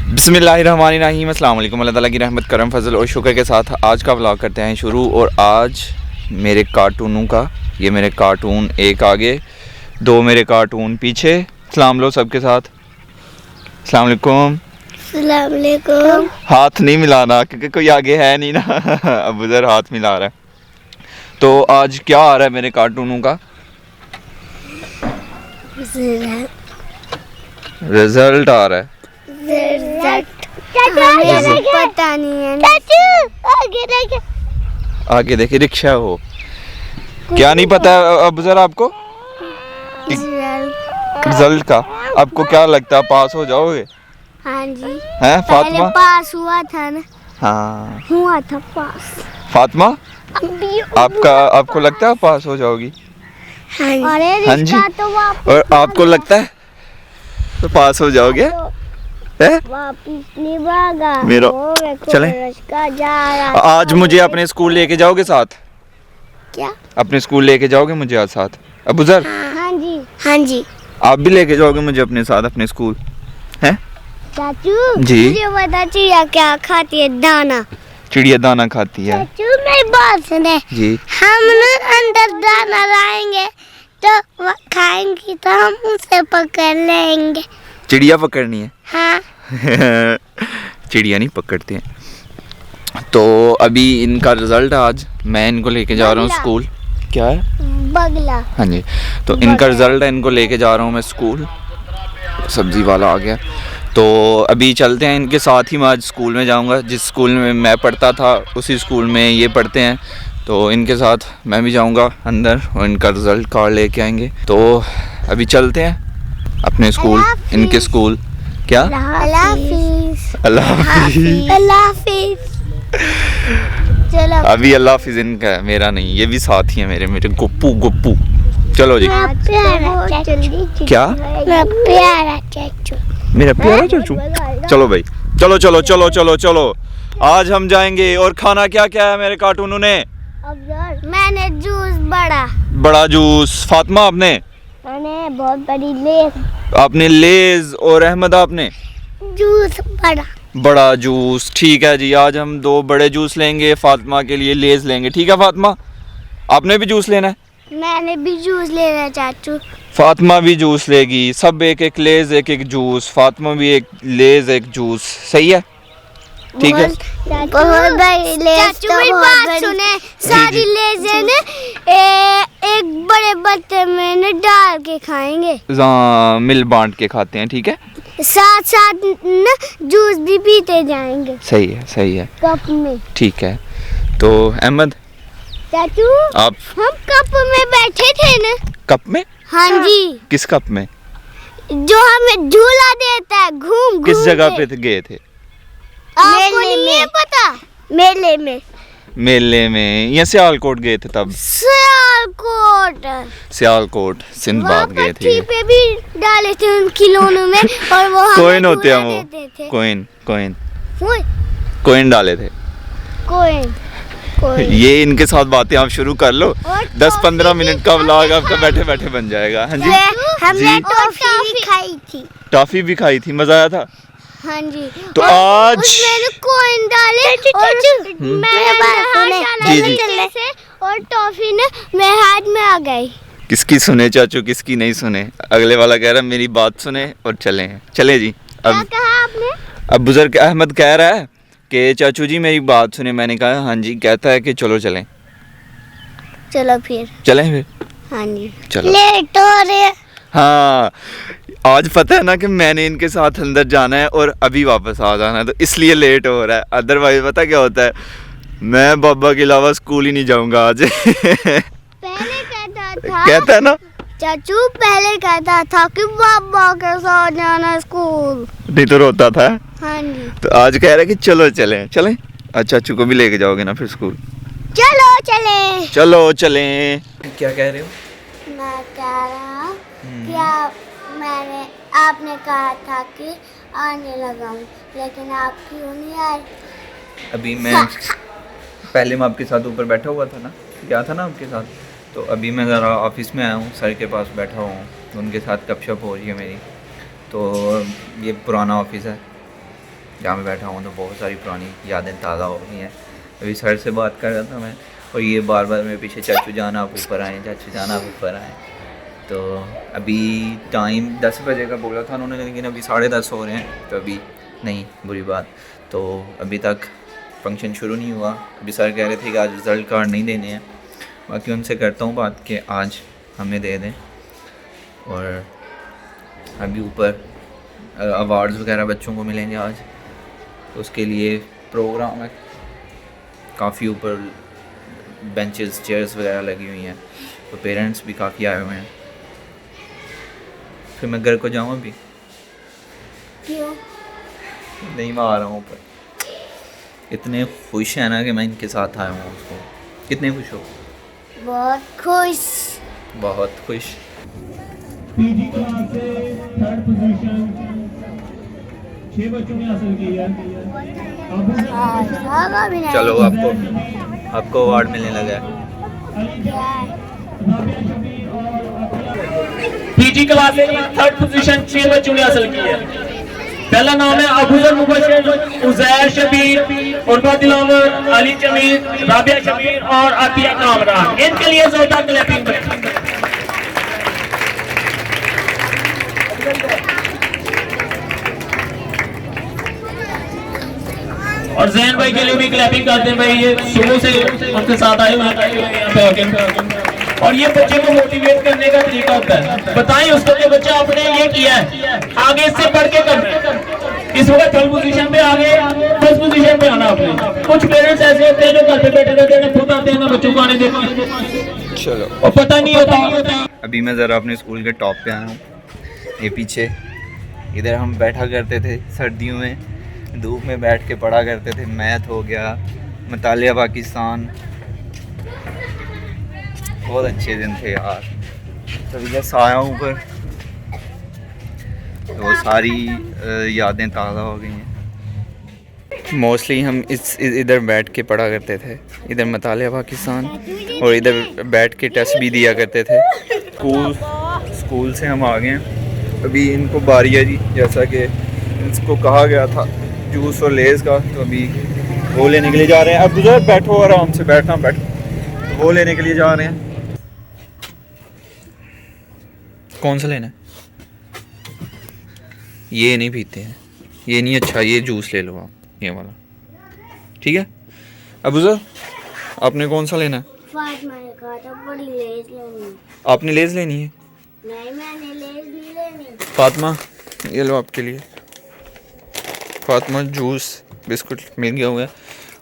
बिस्मिल्लाहिर्रहमानिर्रहीम। अस्सलाम वालेकुम। अल्लाह ताला की रहमत करम फजल और शुक्र के साथ आज का व्लॉग करते हैं शुरू। और आज मेरे कार्टूनों का, ये मेरे कार्टून एक आगे, दो मेरे कार्टून पीछे। सलाम लो सबके साथ। अस्सलाम वालेकुम। अस्सलाम वालेकुम। हाथ नहीं मिलाना क्योंकि कोई आगे है नहीं ना। अब उधर हाथ मिला रहा है। तो आज क्या आ रहा है मेरे कार्टूनों का? रिजल्ट आ रहा है। पता नहीं है। आगे देखिए, रिक्शा हो। क्या नहीं पता है अब जरा आपको रिजल्ट का? आपको क्या लगता है पास हो जाओगे? हाँ जी। हैं फातिमा? पास हुआ था ना। हाँ हुआ था पास। फातिमा, आपको लगता है पास हो जाओगी? हाँ जी। तो और आपको लगता है तो पास हो जाओगे? वापिस नहीं भागा। मेरा चले। जा रहा आज मुझे अपने स्कूल लेके जाओगे साथ? क्या? अपने स्कूल लेके जाओगे मुझे आज साथ? अबू जर, हाँ जी। हाँ जी। आप भी लेके जाओगे मुझे अपने साथ अपने स्कूल? हैं चाचू जी। मुझे बता चिड़िया क्या खाती है? दाना। चिड़िया दाना खाती है? चाचू मेरी बात सुने। जी। हम ना अंदर दाना लाएंगे तो खाएंगे तो हम उसे पकड़ लेंगे। चिड़िया पकड़नी है? हाँ। चिड़िया नहीं पकड़ते हैं। तो अभी इनका रिजल्ट आज मैं इनको लेके जा रहा हूँ स्कूल। क्या है? बगला। हाँ जी। तो इनका रिजल्ट है, इनको लेके जा रहा हूँ मैं स्कूल। सब्जी वाला आ गया। तो अभी चलते हैं इनके साथ ही। मैं आज स्कूल में जाऊँगा, जिस स्कूल में मैं पढ़ता था उसी स्कूल में ये पढ़ते हैं। तो इनके साथ मैं भी जाऊँगा अंदर और इनका रिजल्ट कार्ड लेके आएंगे। तो अभी चलते हैं अपने स्कूल, इनके स्कूल। क्या? अल्लाह हाफिज़। अल्लाह हाफिज़। अल्लाह हाफिज़। चलो। अभी अल्लाह हाफिज़ इनका है, मेरा नहीं। ये भी साथ ही है मेरे गुप्पू गुप्पू। चलो जी। क्या? प्यारा चाचू। मेरा प्यारा चाचू। चलो भाई, चलो चलो चलो चलो चलो। आज हम जाएंगे। और खाना क्या क्या है मेरे कार्टूनों ने? मैंने जूस बड़ा जूस। फातिमा आपने? मैंने बहुत बड़ी लेज। आपने लेज। और अहमद आपने? जूस बड़ा जूस। ठीक है जी, आज हम दो बड़े जूस लेंगे, फातिमा के लिए लेज लेंगे। ठीक है फातिमा, आपने भी जूस लेना है? मैंने भी जूस लेना है चाचू। फातिमा भी जूस लेगी। सब एक एक लेज, एक एक जूस। फातिमा भी एक लेज, एक जूस। सही है? ठीक है। बहुत बड़ी लेज। चाचू मेरी बात सुने। सारी लेजें ने एक बड़े बर्तन में न डाल के खाएंगे। मिल बांट के खाते हैं। ठीक है। साथ साथ न जूस भी पीते जाएंगे। सही है, सही है। कप में। ठीक है। तो अहमद चाचू, आप? हम कप में बैठे थे ना। कप में? हाँ जी। किस कप में? जो हमें झूला देता है घूम घूम। किस जगह पे गए थे? आपको नहीं है पता? मेले में। मेले में? या सियालकोट गए थे तब? सियालकोट सिंधबाद गए थे। पे भी डाले थे उन खिलौनों में और वो कोइन होते हैं वो। कोइन डाले थे। कोइन। ये इनके साथ बातें आप शुरू कर लो। 10-15 मिनट का व्लॉग आपका बैठे बैठे बन जाएगा। हाँ जी। हमने टॉफी भी खाई थी। टॉफी भी खाई थी, मजा आया था? हाँ जी। तो आज उसमें कोइन डाले और मैं से और टॉफी ने मेरे हाथ में आ गई। किसकी सुने चाचू, किसकी नहीं सुने? अगले वाला कह रहा है मेरी बात सुने और चले जी। क्या कहा आपने? अब बुजुर्ग अहमद कह रहा है कि चाचू जी मेरी बात सुने। मैंने कहा हाँ जी। कहता है कि चलो चलें। चलो फिर चलें। हाँ जी। चलो। लेट हो रहे। हाँ, आज पता है ना कि मैंने इनके साथ अंदर जाना है और अभी वापस आ जाना है, तो इसलिए लेट हो रहा है। अदरवाइज पता क्या होता है, मैं बाबा के अलावा स्कूल ही नहीं जाऊंगा आज। पहले कहता है ना चाचू, पहले कहता था कि बाबा के साथ जाना स्कूल, नहीं तो रोता था। हाँ जी। तो आज कह रहा है कि चलो चलें। अच्छा, चाचू को भी लेके जाओगे ना फिर स्कूल? चलो चलें। क्या कह रहे हो? मैं कह रहा हूँ कि मैंने आपने कहा था कि आने लगा हूँ, लेकिन आप क्यों नहीं आए? अभी मैं पहले मैं आपके साथ ऊपर बैठा हुआ था ना, गया था ना आपके साथ। तो अभी मैं ज़रा ऑफिस में आया हूँ, सर के पास बैठा हुआ हूँ, तो उनके साथ गपशप हो रही है मेरी। तो ये पुराना ऑफिस है, जहाँ मैं बैठा हूँ तो बहुत सारी पुरानी यादें ताज़ा हो गई हैं। अभी सर से बात कर रहा था मैं, और ये बार बार मेरे पीछे चाचू जान आप ऊपर आएँ, चाचू जान आप ऊपर आएँ। तो अभी टाइम 10 बजे का बोला था उन्होंने, लेकिन अभी 10:30 हो रहे हैं, तो अभी नहीं, बुरी बात। तो अभी तक फंक्शन शुरू नहीं हुआ। अभी सर कह रहे थे कि आज रिज़ल्ट कार्ड नहीं देने हैं। बाकी उनसे करता हूँ बात कि आज हमें दे दें। और अभी ऊपर अवार्ड्स वगैरह बच्चों को मिलेंगे आज, तो उसके लिए प्रोग्राम है। काफ़ी ऊपर बेंचेस चेयर्स वगैरह लगी हुई हैं, तो पेरेंट्स भी काफ़ी आए हुए हैं। फिर मैं घर को जाऊँ अभी? क्यों? नहीं, मैं आ रहा हूँ ऊपर। इतने खुश हैं ना कि मैं इनके साथ आया हूँ उसको। कितने खुश हो? बहुत खुश। बहुत खुश। पीजी क्लास से 3rd पोजीशन 6 बच्चों ने हासिल की है। चलो आपको अवार्ड मिलने लगा है। पीजी क्लास से 3rd पोजीशन 6 बच्चों ने हासिल की है। पहला नाम है अबूजर मुबशर, उजैर शबीर, उर्वा दिलावर, अली जमीर, राबिया शबीर और आतिया कामरान। इनके लिए जोरदार क्लैपिंग करें। और जैन भाई के लिए भी क्लैपिंग करते हैं भाई, ये शुरू से उनके साथ आए हुए हैं। और ये बच्चे को मोटिवेट करने का तरीका होता है। बताएं उसको कि बच्चा आपने ये किया है, आगे इससे बढ़ के करना है। इस वक्त 3rd पोजीशन पे, आगे 1st पोजीशन पे आना आपने। कुछ पेरेंट्स ऐसे होते हैं जो घर पे बैठे रहते हैं, खुद आते हैं ना बच्चों को आने देते हैं, चलो, और पता नहीं होता। अभी मैं ज़रा अपने स्कूल के टॉप पे आया हूँ। ये पीछे इधर हम बैठा करते थे सर्दियों में, धूप में बैठ के पढ़ा करते थे। मैथ हो गया, मुतालिया पाकिस्तान, बहुत अच्छे दिन थे यार। तो जैसे आया हूँ ऊपर, तो वो सारी यादें ताज़ा हो गई हैं। मोस्टली हम इधर बैठ के पढ़ा करते थे, इधर मुतालिया पाकिस्तान, और इधर बैठ के टेस्ट भी दिया करते थे। स्कूल से हम आ गए हैं। अभी इनको बारी है जी, जैसा कि इसको कहा गया था जूस और लेज़ का, तो अभी वो लेने के लिए जा रहे हैं। अब गुजर बैठो, आराम से बैठना, बैठो। वो लेने के लिए जा रहे हैं। कौन सा लेना है? ये नहीं पीते हैं, ये नहीं अच्छा, ये जूस ले लो आप, ये वाला, ठीक है। अब गुजर आपने कौन सा लेना है? फातिमा ने कहा था बड़ी लेज लेनी। आपने लेज़ लेनी है? नहीं, मैंने लेज नहीं लेनी। फातिमा ये लो आपके लिए। फातिमा जूस बिस्कुट मिल गया हुआ है।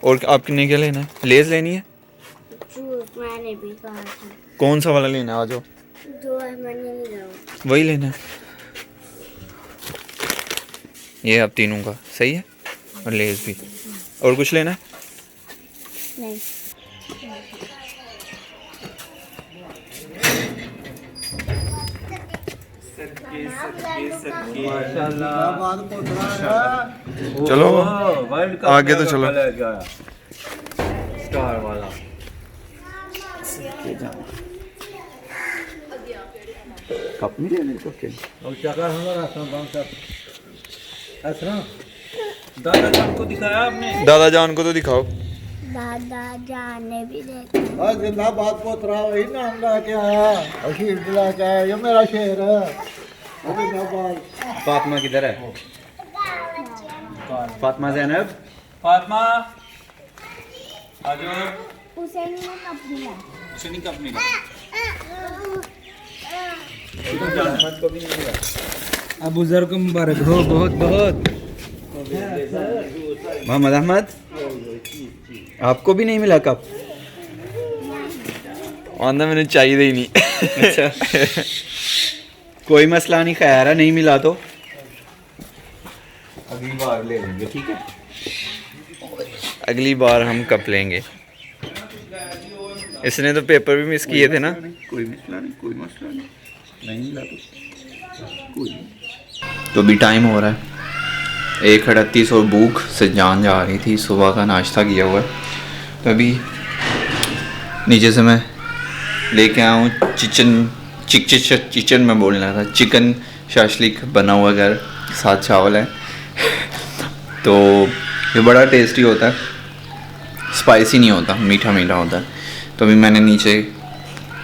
और आपने क्या लेना है? लेज़ लेनी है? जूस मैंने भी कहा था। कौन सा वाला लेना है? आ जाओ, जो है मैंने नहीं लिया। वही लेना है। ये आप तीनों का सही है, और लेज़ भी। और कुछ लेना है? नहीं। चलो आगे तो चलो। स्टार वाला कप नहीं लेने तो के और क्या कर हमारा रास्ता बांग का असरा दादा जान को दिखाया आपने? दादा जान को तो दिखाओ। दादा जान ने भी देखा। आज जिंदाबाद पोतरा वही ना हमला क्या अशीर दिला क्या है, ये मेरा शेर है। जिंदाबाद। फातिमा किधर है? फातिमा ज़ैनब, फातिमा आ जाओ। उसे नहीं कप दिया। उसे नहीं कप मिला। अब बुजुर्ग को मुबारक हो बहुत बहुत। मोहम्मद अहमद, आपको भी नहीं मिला कप? आंदा मैंने चाहिए ही नहीं। अच्छा कोई मसला नहीं, खैर है, नहीं मिला तो अगली बार ले लेंगे, ठीक है? अगली बार हम कप लेंगे। इसने तो पेपर भी मिस किए थे ना। कोई मसला नहीं, कोई मसला नहीं, नहीं मिला तो कोई नहीं। तो अभी टाइम हो रहा है 1:38 और भूख से जान जा रही थी। सुबह का नाश्ता किया हुआ है, तो अभी नीचे से मैं लेके आया हूँ चिकन में बोलना था, चिकन शाशलिक बना हुआ घर, साथ चावल है। तो ये बड़ा टेस्टी होता है, स्पाइसी नहीं होता, मीठा मीठा होता है। तो अभी मैंने नीचे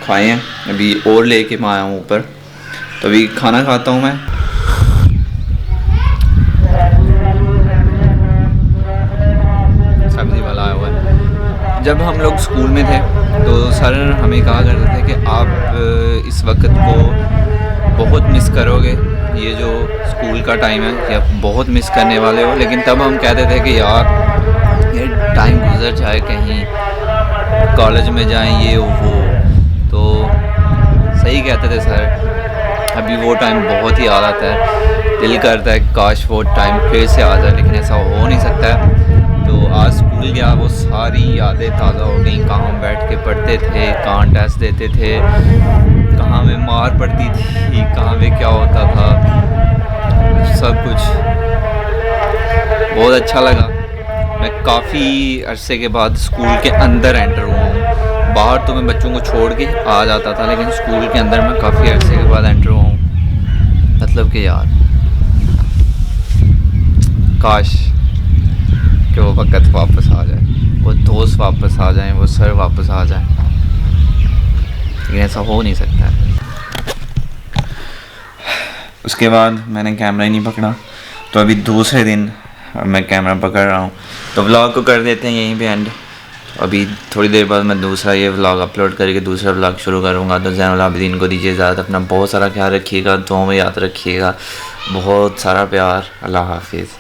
खाए हैं, अभी और लेके मैं आया हूँ ऊपर, तो अभी खाना खाता हूँ मैं। सब्जी वाला आया हुआ है। जब हम लोग स्कूल में थे तो सर हमें कहा करते थे कि आप इस वक्त को बहुत मिस करोगे, ये जो स्कूल का टाइम है कि आप बहुत मिस करने वाले हो। लेकिन तब हम कहते थे कि यार ये टाइम गुजर जाए, कहीं कॉलेज में जाएं, ये वो। तो सही कहते थे सर। अभी वो टाइम बहुत ही याद आता है, दिल करता है काश वो टाइम फिर से आ जाए, लेकिन ऐसा हो नहीं सकता है। तो आज स्कूल गया, वो सारी यादें ताज़ा हो गई। कहाँ हम बैठ के पढ़ते थे, कहाँ टेस्ट देते थे, कहाँ में मार पड़ती थी, कहाँ में क्या होता था, सब कुछ बहुत अच्छा लगा। मैं काफ़ी अरसे के बाद स्कूल के अंदर एंटर हुआ हूँ। बाहर तो मैं बच्चों को छोड़ के आ जाता था, लेकिन स्कूल के अंदर मैं काफ़ी अरसे के बाद एंटर हुआ हूँ। मतलब कि यार काश कि वो वक्त वापस आ जाए, वो दोस्त वापस आ जाएं, वो सर वापस आ जाएं, लेकिन ऐसा हो नहीं सकता है। उसके बाद मैंने कैमरा ही नहीं पकड़ा, तो अभी दूसरे दिन मैं कैमरा पकड़ रहा हूँ। तो व्लॉग को कर देते हैं यहीं पे एंड। अभी थोड़ी देर बाद मैं दूसरा ये व्लॉग अपलोड करके दूसरा व्लॉग शुरू करूँगा। तो ज़ैनुल आबिदीन को दीजिए इजाज़त, अपना बहुत सारा ख्याल रखिएगा, दुआओं में याद रखिएगा, बहुत सारा प्यार। अल्लाह हाफिज़।